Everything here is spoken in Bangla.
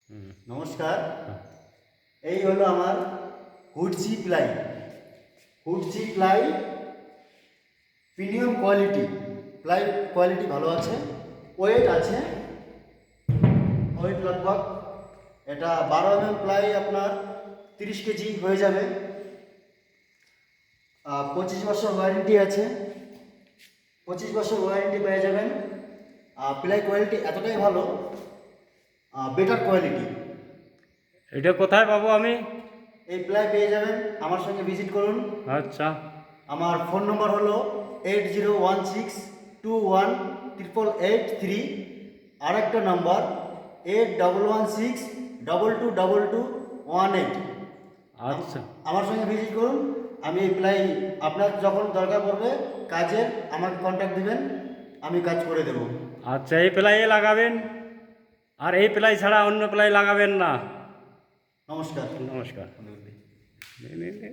নমস্কার। এই হলো আমার হুডজি প্লাই। হুডজি ply premium quality. Ply quality ভালো আছে, ওয়েট আছে, ওয়েট লগভগ এটা 12 প্লাই আপনার 30 কেজি হয়ে যাবে। 25 বছর ওয়ারেন্টি আছে, 25 বছর ওয়ারেন্টি পেয়ে যাবেন। প্লাই কোয়ালিটি এতটাই ভালো, বেটার কোয়ালিটি। এটা কোথায় পাবো আমি? এই প্লাই পেয়ে যাবেন, আমার সঙ্গে ভিজিট করুন। আচ্ছা, আমার ফোন নম্বর হলো 8016218883। আর একটা নাম্বার 8116222218। আচ্ছা, আমার সঙ্গে ভিজিট করুন। আমি এই প্লাই আপনার যখন দরকার পড়বে কাজের আমাকে কন্ট্যাক্ট দিবেন, আমি কাজ করে দেব। আচ্ছা, এই প্লাইয়ে লাগাবেন, আর এই প্লাই ছাড়া অন্য প্লাই লাগাবেন না। নমস্কার। নমস্কার। নে, নে, নে।